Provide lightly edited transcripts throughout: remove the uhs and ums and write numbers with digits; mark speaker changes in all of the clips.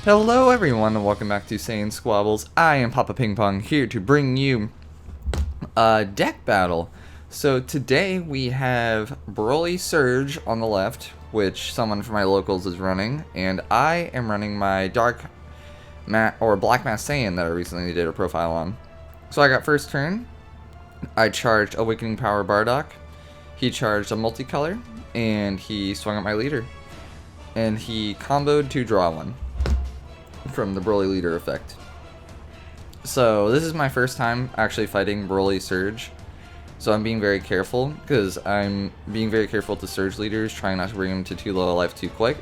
Speaker 1: Hello everyone and welcome back to Saiyan Squabbles. I am Papa Ping Pong here to bring you a deck battle. So today we have Broly Surge on the left, which someone from my locals is running, and I am running my Black Masked Saiyan that I recently did a profile on. So I got first turn, I charged Awakening Power Bardock, he charged a multicolor, and he swung at my leader. And he comboed to draw one from the Broly leader effect. So this is my first time actually fighting Broly Surge, so I'm being very careful because I'm being very careful to Surge leaders, trying not to bring him to too low a life too quick.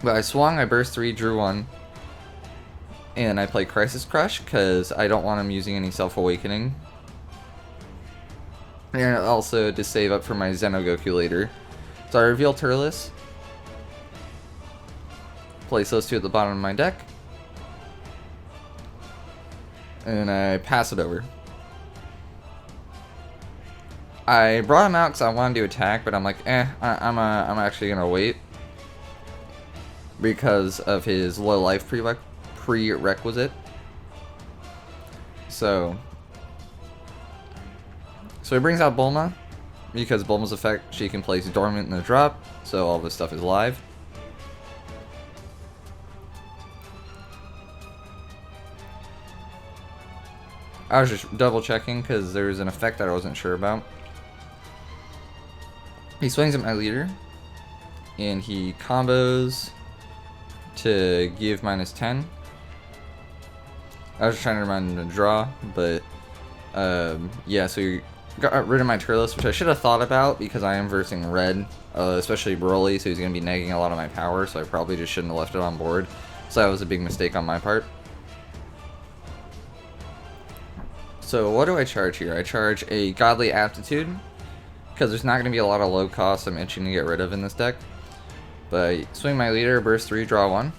Speaker 1: But I swung, I burst 3, drew 1, and I play Crisis Crush because I don't want him using any self-awakening, and also to save up for my Xenogoku later. So I reveal Turles, place those two at the bottom of my deck, and I pass it over. I brought him out because I wanted to attack, but I'm like, I'm actually gonna wait because of his low life prerequisite. So he brings out Bulma because Bulma's effect, she can place dormant in the drop, so all this stuff is live. I was just double checking because there was an effect that I wasn't sure about. He swings at my leader, and he combos to give -10. I was just trying to remind him to draw, but yeah, so he got rid of my Turles, which I should have thought about because I am versing red, especially Broly, so he's going to be negging a lot of my power, so I probably just shouldn't have left it on board. So that was a big mistake on my part. So what do I charge here? I charge a Godly Aptitude, because there's not going to be a lot of low cost I'm itching to get rid of in this deck. But I swing my leader, burst 3, draw 1.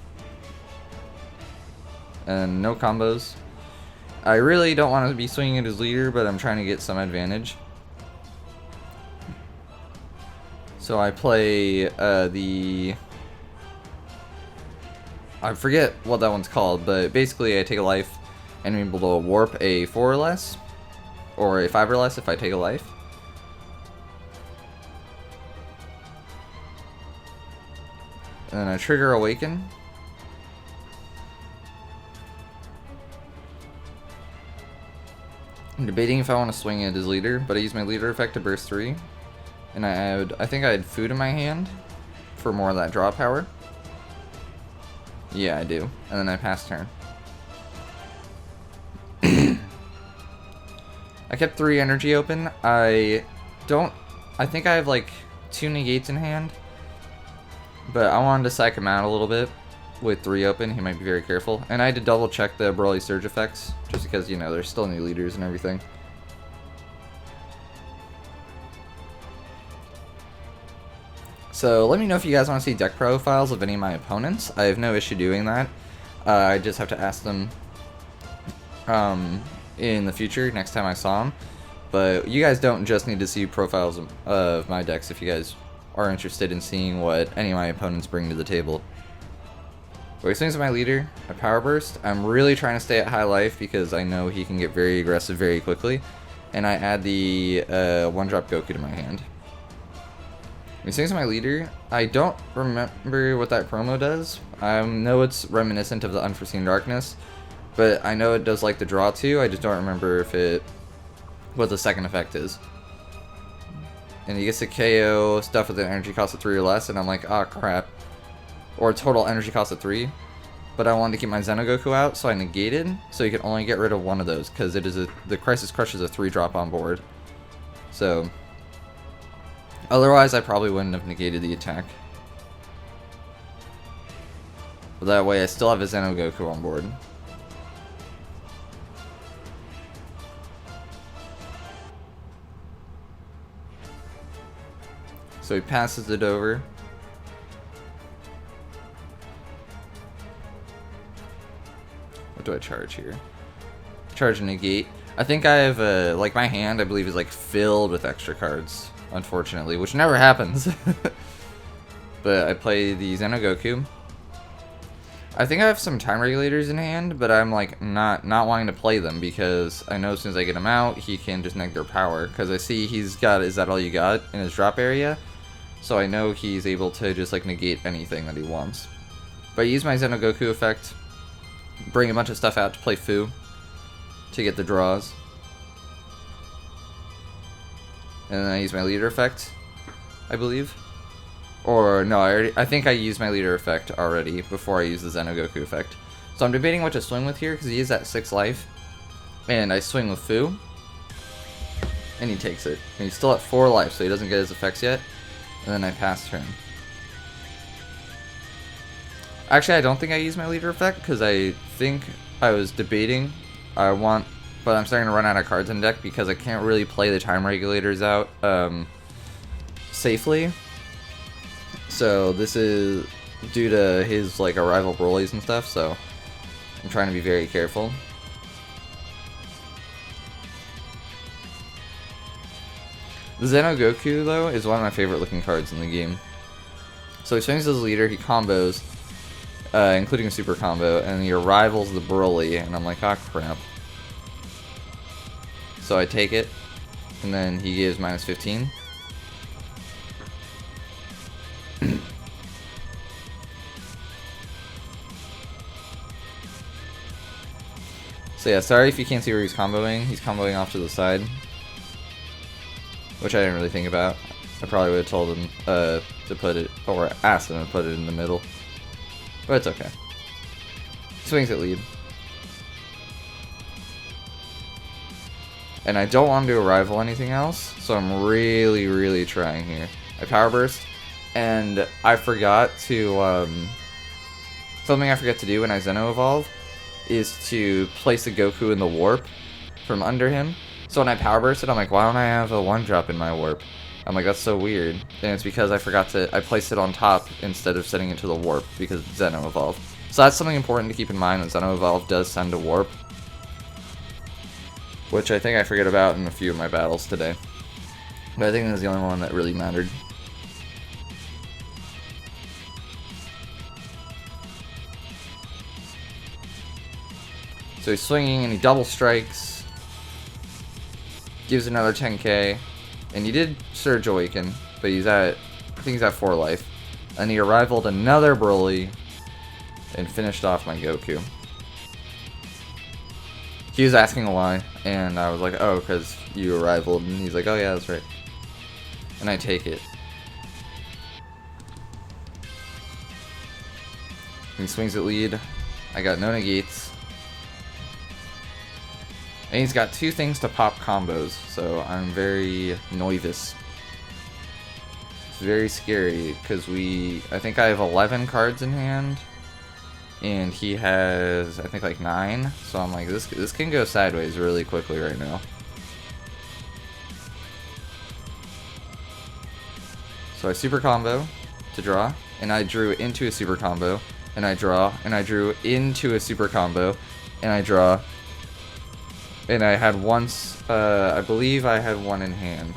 Speaker 1: And no combos. I really don't want to be swinging at his leader, but I'm trying to get some advantage. So I play I forget what that one's called, but basically I take a life and I'm able to warp a 4 or less, or a 5 or less if I take a life. And then I trigger Awaken. I'm debating if I want to swing at his leader, but I use my leader effect to burst 3. And I think I had food in my hand for more of that draw power. Yeah, I do. And then I pass turn. I kept 3 energy open. I think I have like 2 negates in hand, but I wanted to psych him out a little bit with 3 open. He might be very careful, and I had to double check the Broly Surge effects just because, you know, there's still new leaders and everything. So let me know if you guys want to see deck profiles of any of my opponents. I have no issue doing that. I just have to ask them in the future, next time I saw them. But you guys don't just need to see profiles of my decks if you guys are interested in seeing what any of my opponents bring to the table. But he swings at my leader, a power burst. I'm really trying to stay at high life because I know he can get very aggressive very quickly. And I add the 1-drop Goku to my hand. When he swings at my leader, I don't remember what that promo does. I know it's reminiscent of the Unforeseen Darkness, but I know it does like the draw too. I just don't remember what the second effect is. And he gets to KO stuff with an energy cost of 3 or less, and I'm like, oh crap. Or total energy cost of 3. But I wanted to keep my Xenogoku out, so I negated, so you can only get rid of one of those, because the Crisis Crush is a 3-drop on board. So otherwise I probably wouldn't have negated the attack. But that way I still have a Xenogoku on board. So he passes it over. What do I charge here? Charge a negate. I think I have like my hand, I believe, is like filled with extra cards, unfortunately, which never happens. But I play the Xenogoku. I think I have some time regulators in hand, but I'm like not wanting to play them because I know as soon as I get him out, he can just neg their power. Because I see he's got Is That All You Got in his drop area, so I know he's able to just like negate anything that he wants. But I use my Xenogoku effect, bring a bunch of stuff out to play Fu to get the draws, and then I use my leader effect, I believe. Or, no, I think I used my leader effect already before I use the Xenogoku effect. So I'm debating what to swing with here, because he is at 6 life. And I swing with Fu. And he takes it. And he's still at 4 life, so he doesn't get his effects yet. And then I pass turn. Actually, I don't think I used my leader effect, because I think I was debating. But I'm starting to run out of cards in deck, because I can't really play the time regulators out safely. So this is due to his like arrival Broly's and stuff, so I'm trying to be very careful. The Xenogoku though is one of my favorite looking cards in the game. So he swings his leader, he combos, including a super combo, and he arrivals the Broly, and I'm like, ah, crap. So I take it, and then he gives minus 15. So yeah, sorry if you can't see where he's comboing. He's comboing off to the side, which I didn't really think about. I probably would have told him to put it, or asked him to put it in the middle. But it's okay. Swings at lead. And I don't want him to arrival anything else, so I'm really trying here. I power burst, and I forgot to, something I forget to do when I Xeno Evolve is to place a Goku in the warp from under him. So when I power bursted, I'm like, why don't I have a 1-drop in my warp? I'm like, that's so weird. And it's because I placed it on top instead of setting it to the warp because of Xeno Evolve. So that's something important to keep in mind, that Xeno Evolve does send a warp, which I think I forget about in a few of my battles today. But I think that's the only one that really mattered. So he's swinging and he double strikes, gives another 10k, and he did Surge Awaken, but I think he's at 4 life. And he arrivaled another Broly and finished off my Goku. He was asking why, and I was like, oh, because you arrivaled, and he's like, oh yeah, that's right. And I take it. He swings at lead. I got no negates. And he's got 2 things to pop combos, so I'm very nervous. It's very scary, because I think I have 11 cards in hand, and he has, I think, like 9, so I'm like, this can go sideways really quickly right now. So I super combo to draw, and I drew into a super combo, and I draw, and I drew into a super combo, and I draw. And I had once, I believe I had 1 in hand.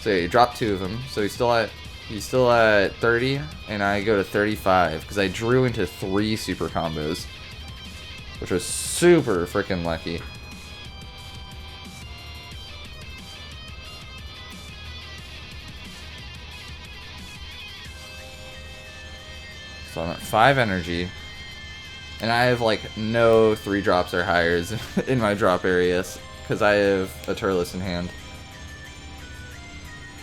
Speaker 1: So yeah, he dropped 2 of them. So he's still at 30, and I go to 35 because I drew into 3 super combos, which was super freaking lucky. So I'm at 5 energy. And I have like no 3 drops or higher in my drop areas because I have a Turles in hand.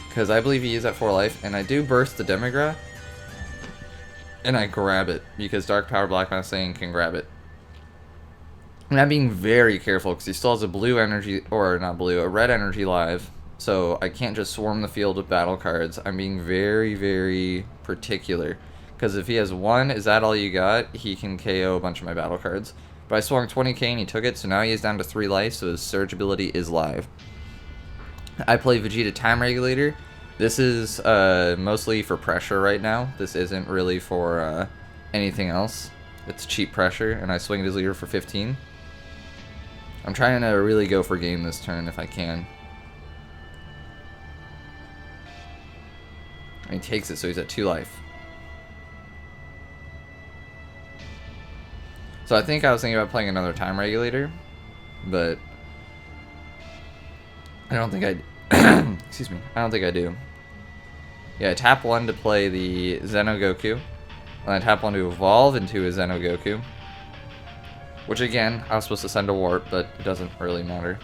Speaker 1: Because I believe he is at 4 life, and I do burst the Demigra, and I grab it because Dark Power Black Masked Saiyan can grab it. And I'm being very careful because he still has a blue energy, or not blue, a red energy live, so I can't just swarm the field with battle cards. I'm being very particular. Because if he has 1, Is That All You Got, he can KO a bunch of my battle cards. But I swung 20k and he took it, so now he is down to 3 life, so his surge ability is live. I play Vegeta Time Regulator. This is mostly for pressure right now. This isn't really for anything else. It's cheap pressure, and I swing his leader for 15. I'm trying to really go for game this turn if I can. And he takes it, so he's at 2 life. So I think I was thinking about playing another time regulator, but I don't think I excuse me. I don't think I do. Yeah, I tap 1 to play the Xeno Goku, and I tap 1 to evolve into a Xeno Goku. Which again, I was supposed to send a warp, but it doesn't really matter.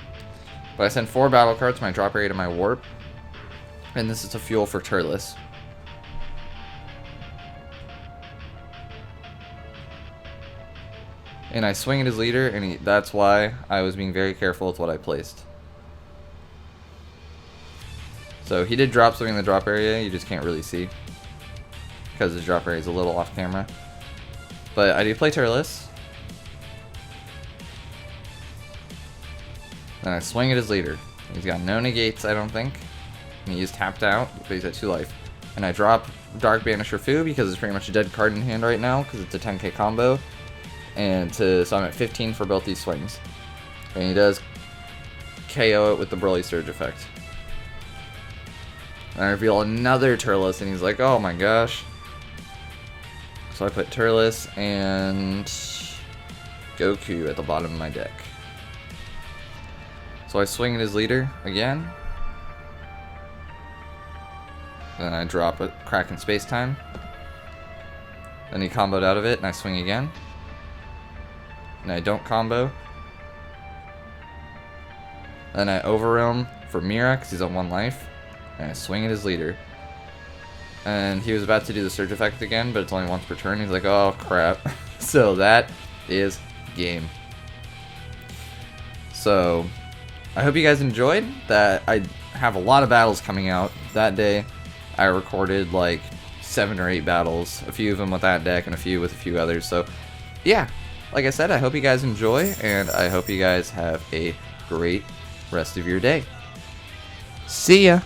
Speaker 1: But I send 4 battle cards, my drop area to my warp, and this is a fuel for Turles. And I swing at his leader, and that's why I was being very careful with what I placed. So he did drop something in the drop area, you just can't really see, because the drop area is a little off camera. But I do play Turles. Then I swing at his leader. He's got no negates, I don't think. And he's tapped out, but he's at 2 life. And I drop Dark Banisher Fu because it's pretty much a dead card in hand right now, because it's a 10k combo. And so I'm at 15 for both these swings. And he does KO it with the Broly Surge effect. And I reveal another Turles, and he's like, oh my gosh. So I put Turles and Goku at the bottom of my deck. So I swing at his leader again. Then I drop a Crack in Space Time. Then he comboed out of it, and I swing again. And I don't combo. Then I Overrealm for Mira, because he's on 1 life. And I swing at his leader. And he was about to do the Surge effect again, but it's only once per turn. He's like, oh crap. So that is game. So I hope you guys enjoyed that. I have a lot of battles coming out. That day I recorded like 7 or 8 battles, a few of them with that deck and a few with a few others. So yeah, like I said, I hope you guys enjoy, and I hope you guys have a great rest of your day. See ya!